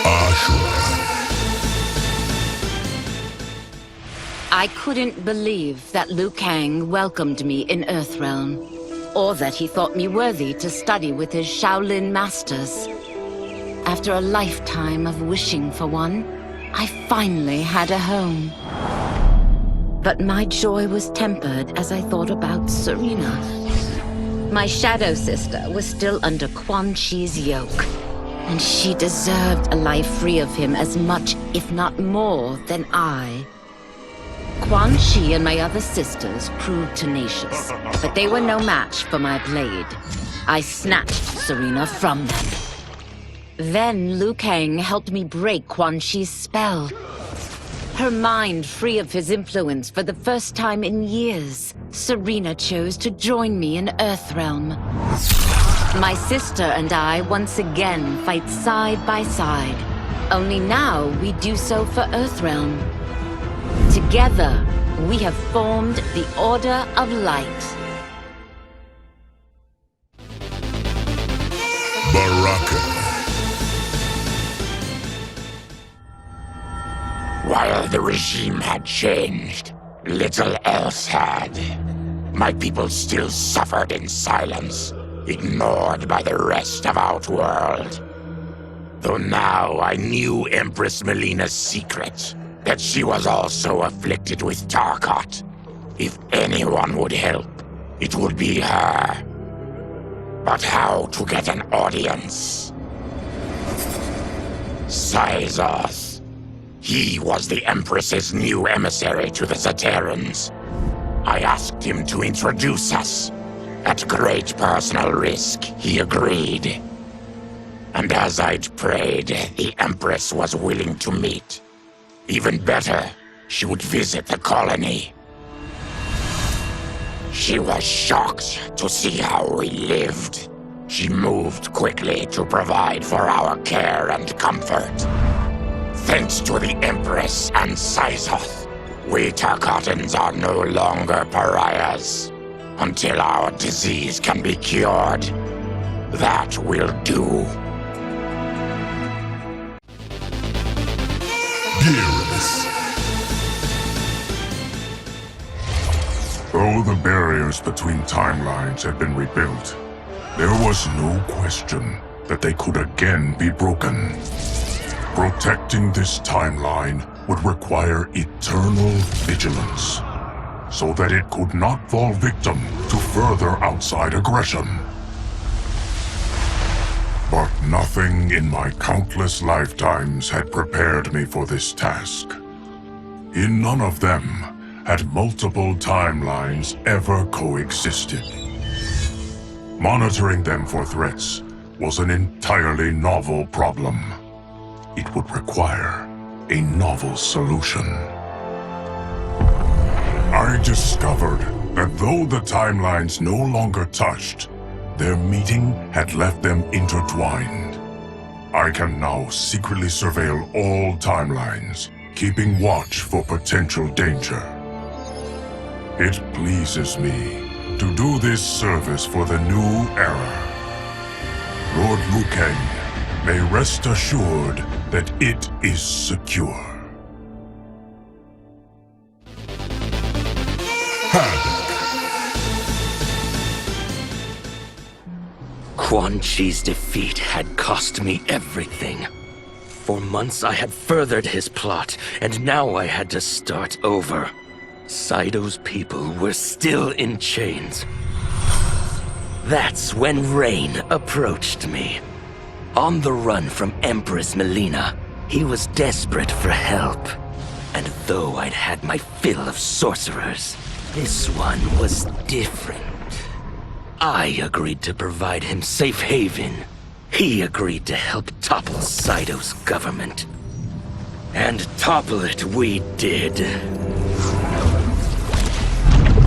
ASHRAH. I couldn't believe that Liu Kang welcomed me in Earthrealm, or that he thought me worthy to study with his Shaolin masters. After a lifetime of wishing for one, I finally had a home. But my joy was tempered as I thought about Serena. My shadow sister was still under Quan Chi's yoke, and she deserved a life free of him as much, if not more, than I. Quan Chi and my other sisters proved tenacious, but they were no match for my blade. I snatched Serena from them. Then Liu Kang helped me break Quan Chi's spell. Her mind free of his influence for the first time in years, Serena chose to join me in Earthrealm. My sister and I once again fight side by side, only now we do so for Earthrealm. Together, we have formed the Order of Light. BARAKA. While the regime had changed, little else had. My people still suffered in silence, ignored by the rest of Outworld. Though now I knew Empress MILEENA's secret, that she was also afflicted with Tarkat. If anyone would help, it would be her. But how to get an audience? Syzoth. He was the Empress's new emissary to the Zaterrans. I asked him to introduce us. At great personal risk, he agreed. And as I'd prayed, the Empress was willing to meet. Even better, she would visit the colony. She was shocked to see how we lived. She moved quickly to provide for our care and comfort. Thanks to the Empress and Syzoth, we Tarkatans are no longer pariahs. Until our disease can be cured, that will do. GERAS. Though the barriers between timelines had been rebuilt, there was no question that they could again be broken. Protecting this timeline would require eternal vigilance, so that it could not fall victim to further outside aggression. But nothing in my countless lifetimes had prepared me for this task. In none of them had multiple timelines ever coexisted. Monitoring them for threats was an entirely novel problem. It would require a novel solution. I discovered that though the timelines no longer touched, their meeting had left them intertwined. I can now secretly surveil all timelines, keeping watch for potential danger. It pleases me to do this service for the new era. Lord Liu Kang may rest assured that it is secure. HAVIK. Quan Chi's defeat had cost me everything. For months I had furthered his plot, and now I had to start over. Saito's people were still in chains. That's when Rain approached me. On the run from Empress MILEENA, he was desperate for help. And though I'd had my fill of sorcerers, this one was different. I agreed to provide him safe haven. He agreed to help topple Saito's government. And topple it we did.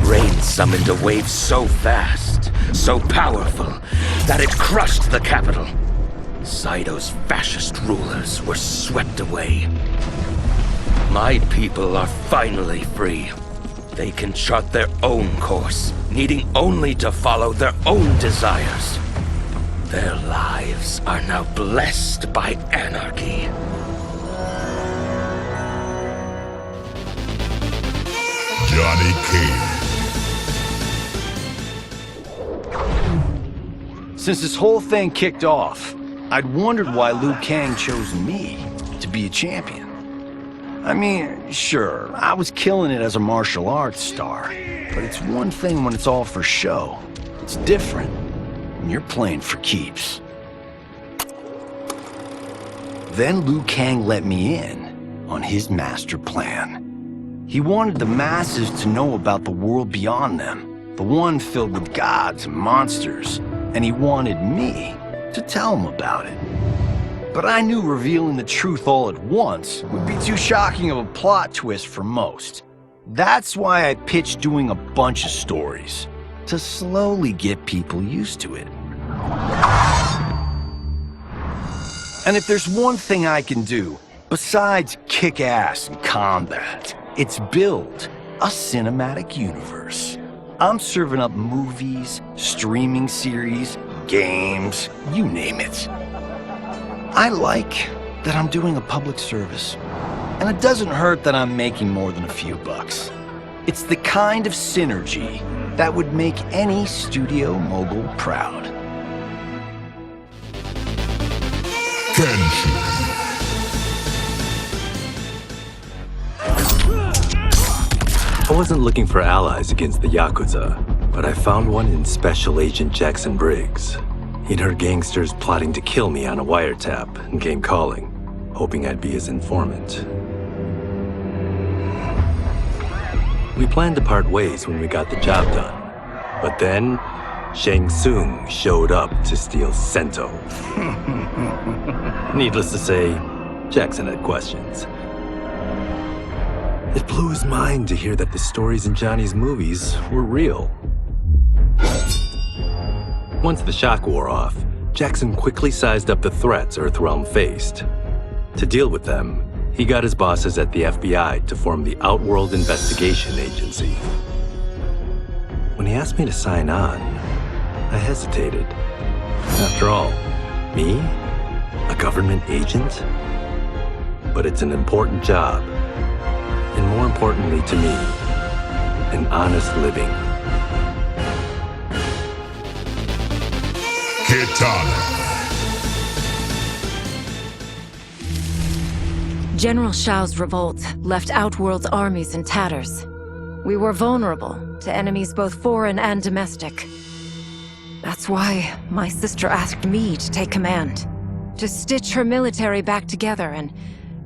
Rain summoned a wave so fast, so powerful, that it crushed the capital. Saito's fascist rulers were swept away. My people are finally free. They can chart their own course, needing only to follow their own desires. Their lives are now blessed by anarchy. Johnny Cage. Since this whole thing kicked off, I'd wondered why Liu Kang chose me to be a champion. I mean, sure, I was killing it as a martial arts star, but it's one thing when it's all for show. It's different when you're playing for keeps. Then Liu Kang let me in on his master plan. He wanted the masses to know about the world beyond them, the one filled with gods and monsters, and he wanted me to tell them about it. But I knew revealing the truth all at once would be too shocking of a plot twist for most. That's why I pitched doing a bunch of stories, to slowly get people used to it. And if there's one thing I can do, besides kick ass in combat, it's build a cinematic universe. I'm serving up movies, streaming series, games, you name it. I like that I'm doing a public service, and it doesn't hurt that I'm making more than a few bucks. It's the kind of synergy that would make any studio mogul proud. KENSHI. I wasn't looking for allies against the Yakuza, but I found one in Special Agent Jackson Briggs. He'd heard gangsters plotting to kill me on a wiretap and came calling, hoping I'd be his informant. We planned to part ways when we got the job done, but then Shang Tsung showed up to steal Sento. Needless to say, Jackson had questions. It blew his mind to hear that the stories in Johnny's movies were real. Once the shock wore off, Jackson quickly sized up the threats Earthrealm faced. To deal with them, he got his bosses at the FBI to form the Outworld Investigation Agency. When he asked me to sign on, I hesitated. After all, me? A government agent? But it's an important job. And more importantly to me, an honest living. KITANA. General Shao's revolt left Outworld's armies in tatters. We were vulnerable to enemies both foreign and domestic. That's why my sister asked me to take command, to stitch her military back together and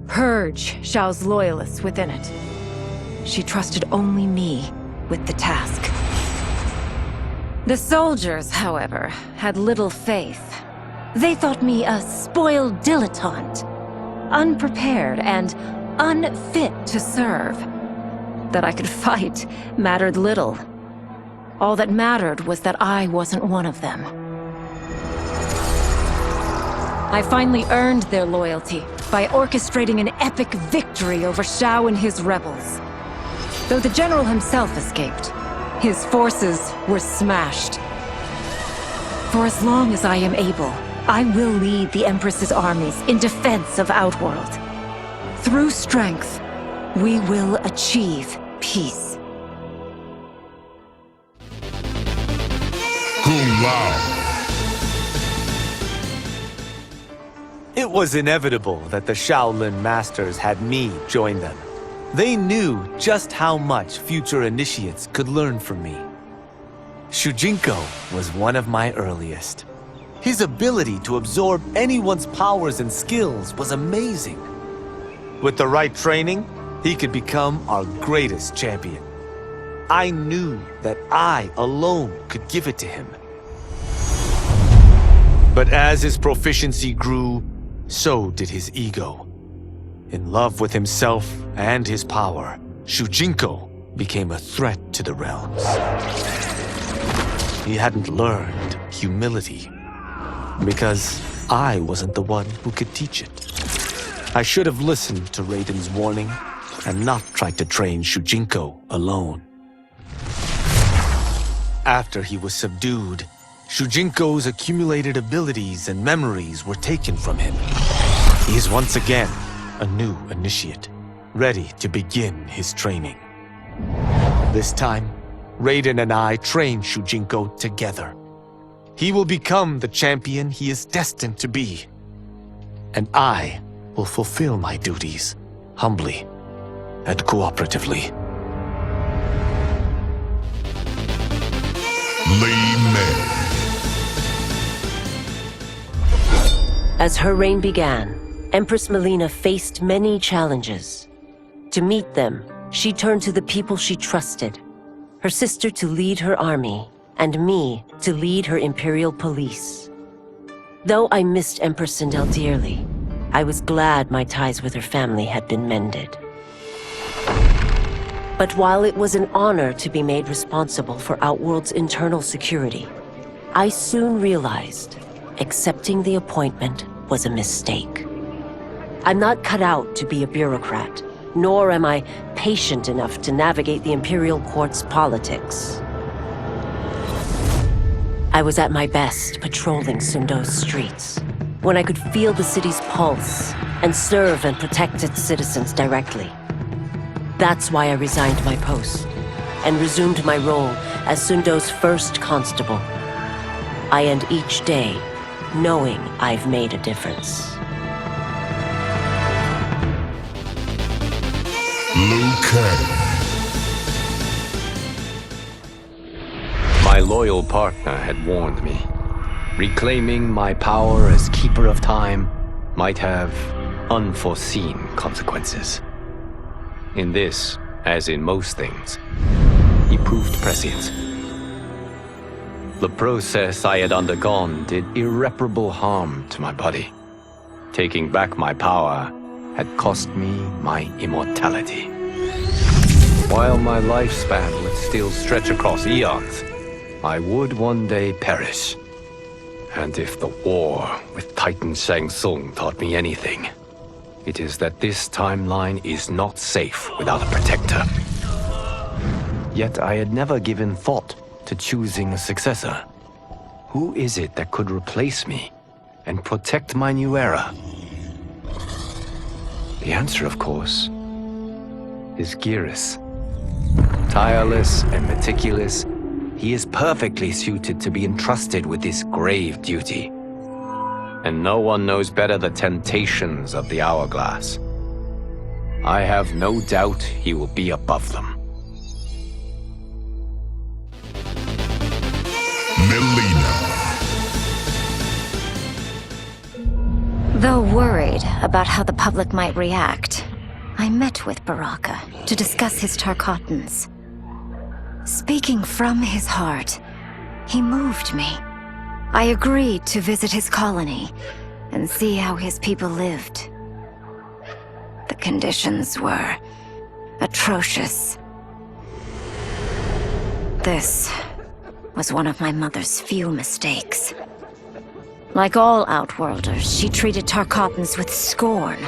purge Shao's loyalists within it. She trusted only me with the task. The soldiers, however, had little faith. They thought me a spoiled dilettante, unprepared and unfit to serve. That I could fight mattered little. All that mattered was that I wasn't one of them. I finally earned their loyalty by orchestrating an epic victory over Shao and his rebels. Though the general himself escaped, his forces were smashed. For as long as I am able, I will lead the Empress's armies in defense of Outworld. Through strength, we will achieve peace. Kung Lao. It was inevitable that the Shaolin Masters had me join them. They knew just how much future initiates could learn from me. Shujinko was one of my earliest. His ability to absorb anyone's powers and skills was amazing. With the right training, he could become our greatest champion. I knew that I alone could give it to him. But as his proficiency grew, so did his ego. In love with himself and his power, Shujinko became a threat to the realms. He hadn't learned humility, because I wasn't the one who could teach it. I should have listened to Raiden's warning and not tried to train Shujinko alone. After he was subdued, Shujinko's accumulated abilities and memories were taken from him. He is once again a new initiate, ready to begin his training. This time, Raiden and I train Shujinko together. He will become the champion he is destined to be. And I will fulfill my duties humbly and cooperatively. Lee May. As her reign began, Empress Mileena faced many challenges. To meet them, she turned to the people she trusted, her sister to lead her army, and me to lead her Imperial Police. Though I missed Empress Sindel dearly, I was glad my ties with her family had been mended. But while it was an honor to be made responsible for Outworld's internal security, I soon realized accepting the appointment was a mistake. I'm not cut out to be a bureaucrat, nor am I patient enough to navigate the Imperial Court's politics. I was at my best patrolling Sundo's streets, when I could feel the city's pulse and serve and protect its citizens directly. That's why I resigned my post and resumed my role as Sundo's first constable. I end each day knowing I've made a difference. Liu Kang. My loyal partner had warned me. Reclaiming my power as Keeper of Time might have unforeseen consequences. In this, as in most things, he proved prescient. The process I had undergone did irreparable harm to my body. Taking back my power had cost me my immortality. While my lifespan would still stretch across eons, I would one day perish. And if the war with Titan Shang Tsung taught me anything, it is that this timeline is not safe without a protector. Yet I had never given thought to choosing a successor. Who is it that could replace me and protect my new era? The answer, of course, is GERAS. Tireless and meticulous, he is perfectly suited to be entrusted with this grave duty. And no one knows better the temptations of the hourglass. I have no doubt he will be above them. MILEENA. Though worried about how the public might react, I met with BARAKA to discuss his Tarkatans. Speaking from his heart, he moved me. I agreed to visit his colony and see how his people lived. The conditions were atrocious. This was one of my mother's few mistakes. Like all Outworlders, she treated Tarkatans with scorn.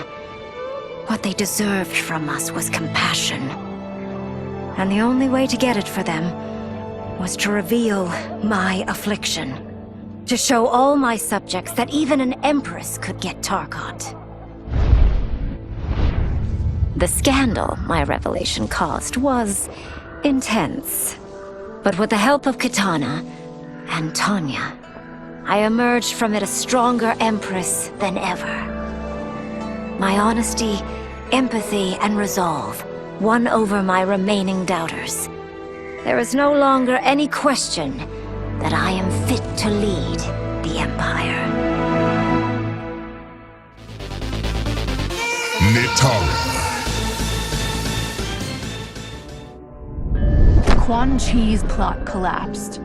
What they deserved from us was compassion. And the only way to get it for them was to reveal my affliction. To show all my subjects that even an empress could get Tarkat. The scandal my revelation caused was intense. But with the help of KITANA and TANYA, I emerged from it a stronger empress than ever. My honesty, empathy, and resolve won over my remaining doubters. There is no longer any question that I am fit to lead the Empire. NITARA. Quan Chi's plot collapsed.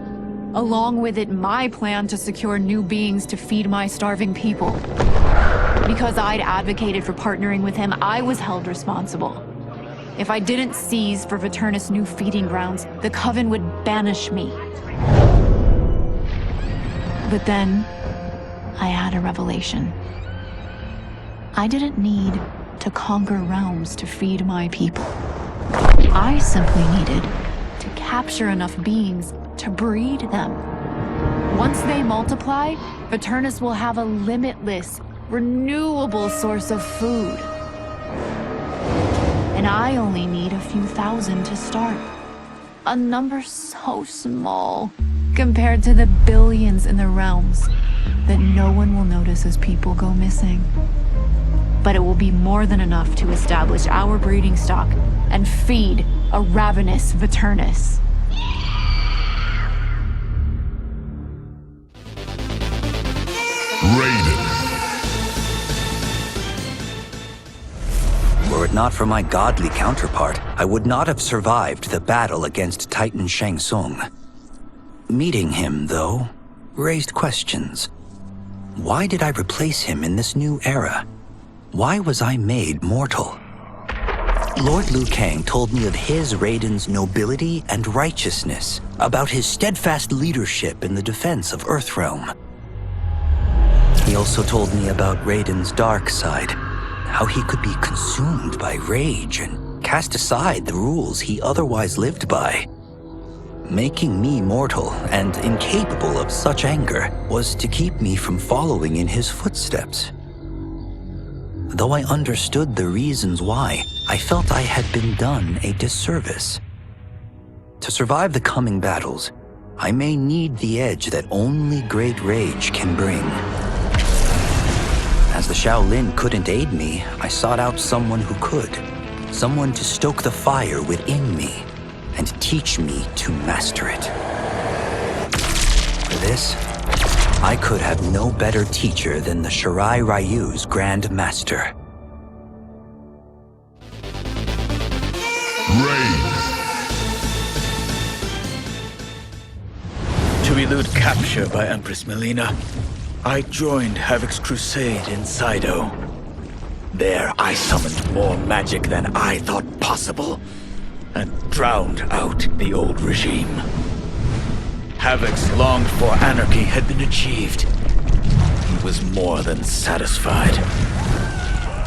Along with it, my plan to secure new beings to feed my starving people. Because I'd advocated for partnering with him, I was held responsible. If I didn't seize for Viternus' new feeding grounds, the Coven would banish me. But then, I had a revelation. I didn't need to conquer realms to feed my people. I simply needed to capture enough beings to breed them. Once they multiply, Veternus will have a limitless, renewable source of food. And I only need a few thousand to start. A number so small compared to the billions in the realms that no one will notice as people go missing. But it will be more than enough to establish our breeding stock and feed a ravenous Veternus. Raiden. Were it not for my godly counterpart, I would not have survived the battle against Titan Shang Tsung. Meeting him, though, raised questions. Why did I replace him in this new era? Why was I made mortal? Lord Liu Kang told me of his Raiden's nobility and righteousness, about his steadfast leadership in the defense of Earthrealm. He also told me about Raiden's dark side, how he could be consumed by rage and cast aside the rules he otherwise lived by. Making me mortal and incapable of such anger was to keep me from following in his footsteps. Though I understood the reasons why, I felt I had been done a disservice. To survive the coming battles, I may need the edge that only great rage can bring. As the Shaolin couldn't aid me, I sought out someone who could. Someone to stoke the fire within me and teach me to master it. For this, I could have no better teacher than the Shirai Ryu's Grand Master. Raid. To elude capture by Empress MILEENA, I joined Havik's crusade in Saido. There I summoned more magic than I thought possible, and drowned out the old regime. Havik's longed-for anarchy had been achieved. He was more than satisfied.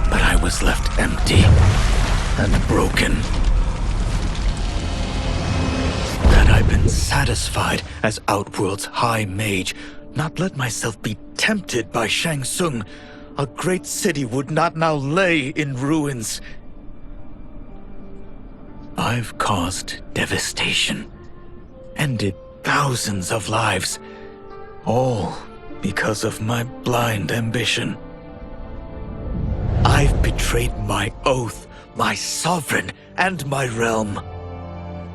But I was left empty and broken. Had I been satisfied as Outworld's High Mage, not let myself be tempted by Shang Tsung, a great city would not now lay in ruins. I've caused devastation, ended thousands of lives, all because of my blind ambition. I've betrayed my oath, my sovereign, and my realm.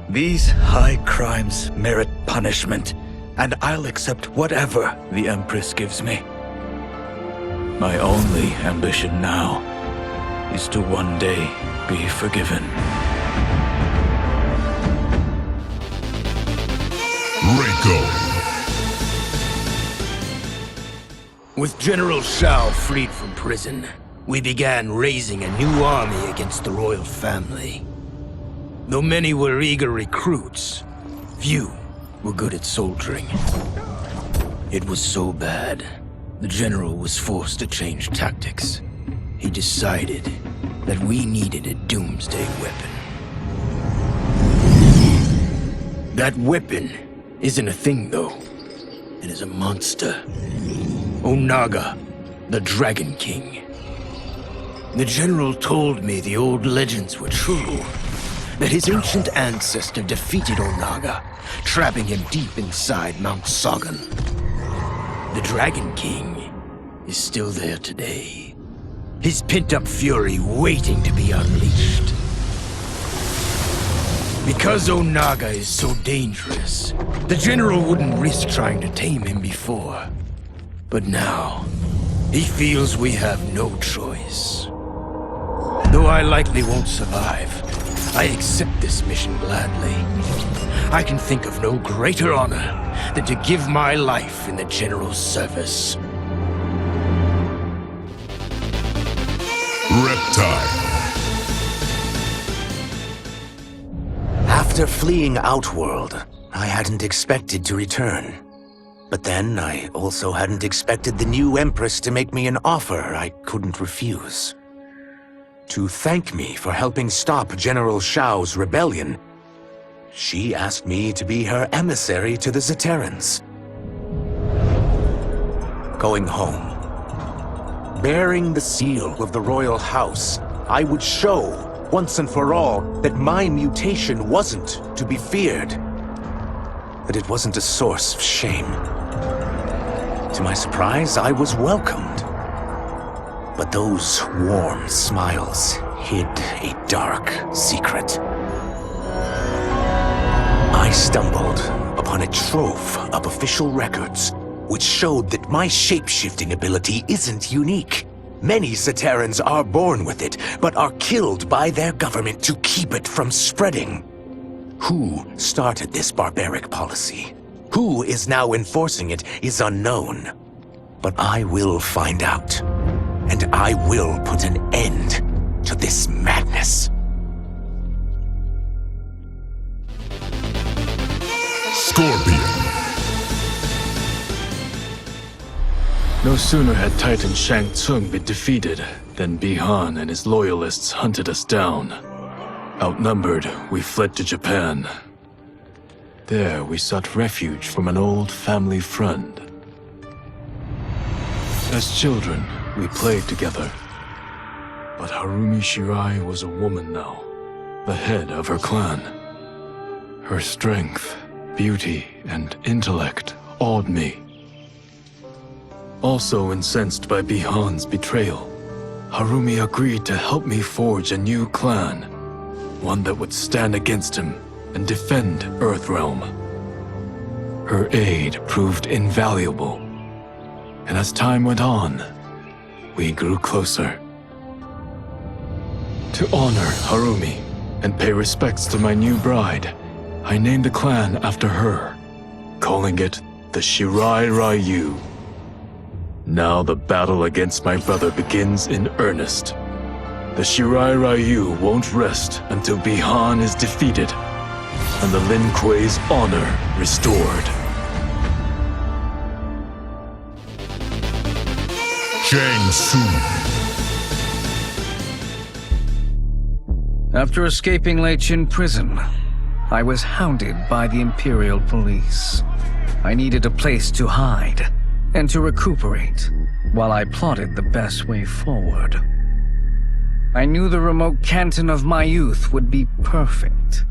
These high crimes merit punishment, and I'll accept whatever the Empress gives me. My only ambition now is to one day be forgiven. REIKO. With General SHAO freed from prison, we began raising a new army against the royal family. Though many were eager recruits, few were good at soldiering. It was so bad, the general was forced to change tactics. He decided that we needed a doomsday weapon. That weapon isn't a thing, though. It is a monster. Onaga, the Dragon King. The general told me the old legends were true, that his ancient ancestor defeated Onaga, trapping him deep inside Mount Sogan. The Dragon King is still there today, his pent-up fury waiting to be unleashed. Because Onaga is so dangerous, the general wouldn't risk trying to tame him before. But now, he feels we have no choice. Though I likely won't survive, I accept this mission gladly. I can think of no greater honor than to give my life in the general's service. REPTILE. After fleeing Outworld, I hadn't expected to return. But then I also hadn't expected the new Empress to make me an offer I couldn't refuse. To thank me for helping stop General SHAO's rebellion, she asked me to be her emissary to the Zaterrans. going home. Bearing the seal of the royal house, I would show, once and for all, that my mutation wasn't to be feared. That it wasn't a source of shame. To my surprise, I was welcomed. But those warm smiles hid a dark secret. I stumbled upon a trove of official records, which showed that my shape-shifting ability isn't unique. Many Zaterrans are born with it, but are killed by their government to keep it from spreading. Who started this barbaric policy? Who is now enforcing it is unknown. But I will find out, and I will put an end to this madness. Scorpion. No sooner had Titan Shang Tsung been defeated than Bi-Han and his loyalists hunted us down. Outnumbered, we fled to Japan. There, we sought refuge from an old family friend. As children, we played together. But Harumi Shirai was a woman now, the head of her clan. Her strength, beauty, and intellect awed me. Also incensed by Bi-Han's betrayal, Harumi agreed to help me forge a new clan, one that would stand against him and defend Earthrealm. Her aid proved invaluable, and as time went on, we grew closer. To honor Harumi and pay respects to my new bride, I named the clan after her, calling it the Shirai Ryu. Now the battle against my brother begins in earnest. The Shirai Ryu won't rest until Bi-Han is defeated and the Lin Kuei's honor restored. Shang Tsung. After escaping Lei Chin prison, I was hounded by the Imperial Police. I needed a place to hide and to recuperate while I plotted the best way forward. I knew the remote canton of my youth would be perfect.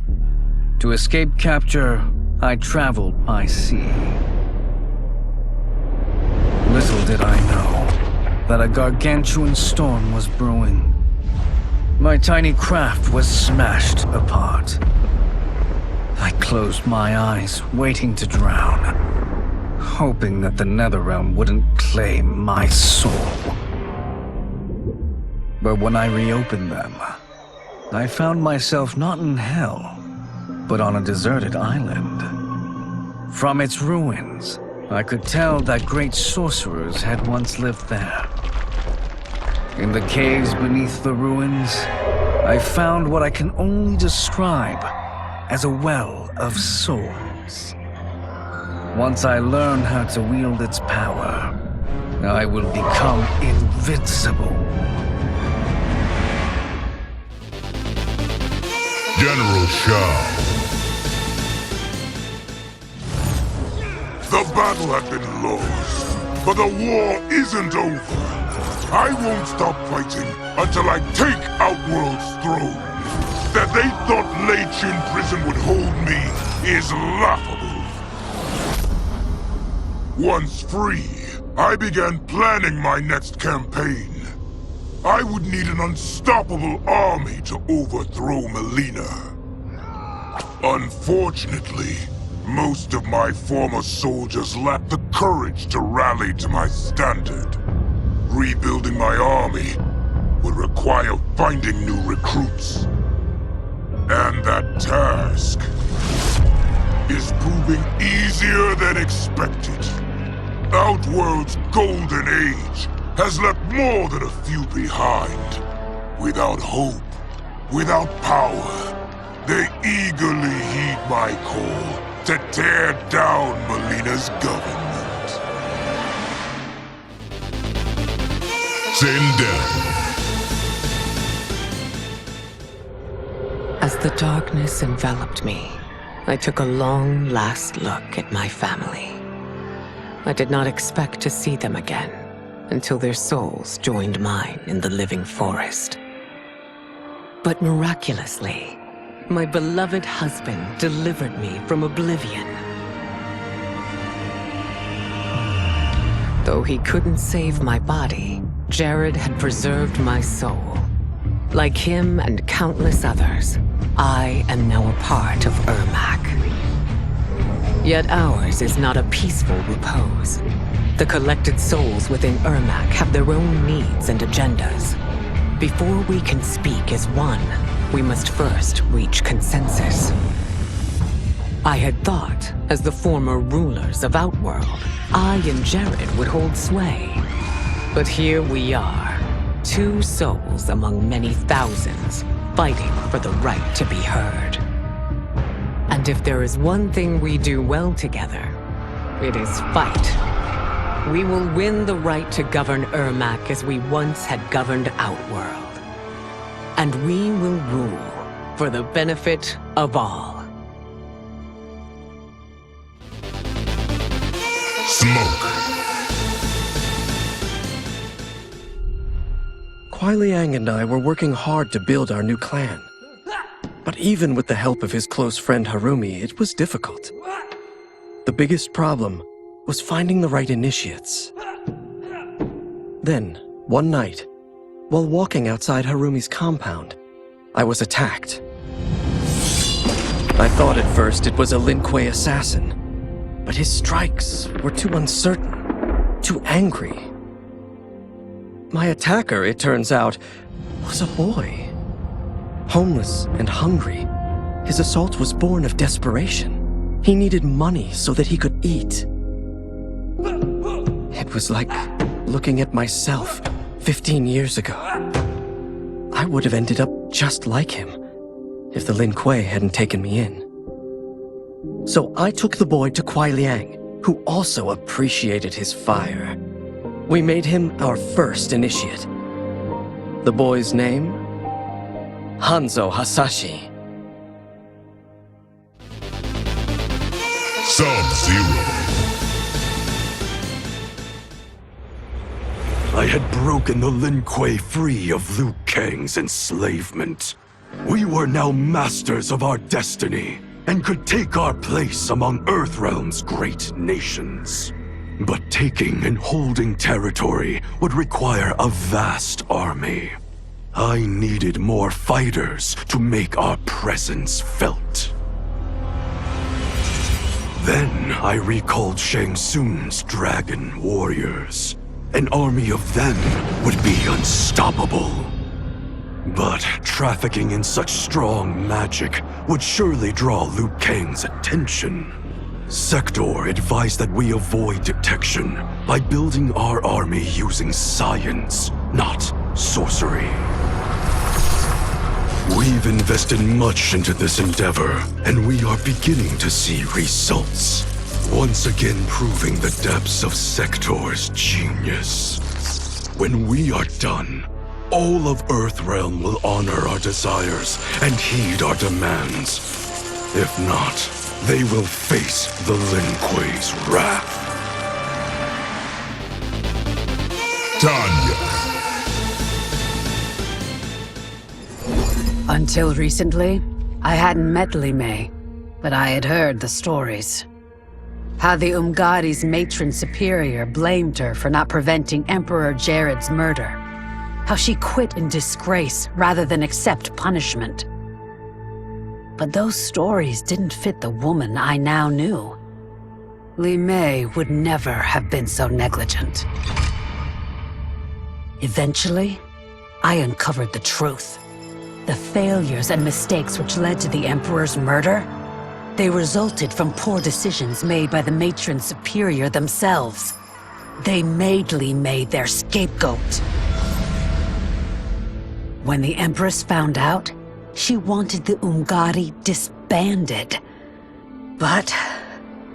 To escape capture, I traveled by sea. Little did I know that a gargantuan storm was brewing. My tiny craft was smashed apart. I closed my eyes, waiting to drown, hoping that the Netherrealm wouldn't claim my soul. But when I reopened them, I found myself not in hell, but on a deserted island. From its ruins, I could tell that great sorcerers had once lived there. In the caves beneath the ruins, I found what I can only describe as a well of souls. Once I learn how to wield its power, I will become invincible. General Shao. The battle had been lost, but the war isn't over. I won't stop fighting until I take Outworld's throne. That they thought Lei Chin prison would hold me is laughable. Once free, I began planning my next campaign. I would need an unstoppable army to overthrow MILEENA. Unfortunately, most of my former soldiers lacked the courage to rally to my standard. Rebuilding my army would require finding new recruits. And that task is proving easier than expected. Outworld's golden age has left more than a few behind. Without hope, without power, they eagerly heed my call to tear down MILEENA's government. SINDEL. As the darkness enveloped me, I took a long last look at my family. I did not expect to see them again until their souls joined mine in the living forest. But miraculously, my beloved husband delivered me from oblivion. Though he couldn't save my body, Jared had preserved my soul. Like him and countless others, I am now a part of Ermac. Yet ours is not a peaceful repose. The collected souls within Ermac have their own needs and agendas. Before we can speak as one, we must first reach consensus. I had thought, as the former rulers of Outworld, I and Jared would hold sway. But here we are, two souls among many thousands, fighting for the right to be heard. And if there is one thing we do well together, it is fight. We will win the right to govern Ermac as we once had governed Outworld. And we will rule for the benefit of all. Smoke. Kuai Liang and I were working hard to build our new clan. But even with the help of his close friend Harumi, it was difficult. The biggest problem was finding the right initiates. Then, one night, while walking outside Harumi's compound, I was attacked. I thought at first it was a Lin Kuei assassin, but his strikes were too uncertain, too angry. My attacker, it turns out, was a boy. Homeless and hungry, his assault was born of desperation. He needed money so that he could eat. It was like looking at myself 15 years ago. I would have ended up just like him if the Lin Kuei hadn't taken me in. So I took the boy to Kuai Liang, who also appreciated his fire. We made him our first initiate. The boy's name? Hanzo Hasashi. Sub-Zero. I had broken the Lin Kuei free of Liu Kang's enslavement. We were now masters of our destiny and could take our place among Earthrealm's great nations. But taking and holding territory would require a vast army. I needed more fighters to make our presence felt. Then I recalled Shang Tsung's dragon warriors. An army of them would be unstoppable. But trafficking in such strong magic would surely draw Liu Kang's attention. Sector advised that we avoid detection by building our army using science, not sorcery. We've invested much into this endeavor, and we are beginning to see results. Once again proving the depths of Sector's genius. When we are done, all of Earthrealm will honor our desires and heed our demands. If not, they will face the Lin Kuei's wrath. Tanya. Until recently, I hadn't met Li Mei, but I had heard the stories. How the Umgadi's matron superior blamed her for not preventing Emperor Jared's murder. How she quit in disgrace rather than accept punishment. But those stories didn't fit the woman I now knew. Li Mei would never have been so negligent. Eventually, I uncovered the truth. The failures and mistakes which led to the Emperor's murder, they resulted from poor decisions made by the matron superior themselves. They made Li Mei their scapegoat. When the Empress found out, she wanted the Umgadi disbanded. But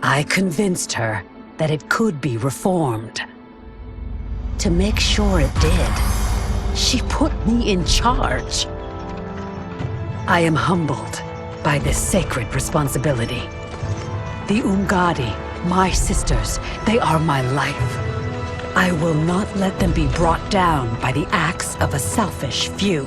I convinced her that it could be reformed. To make sure it did, she put me in charge. I am humbled by this sacred responsibility. The Umgadi My sisters, they are my life. I will not let them be brought down by the acts of a selfish few.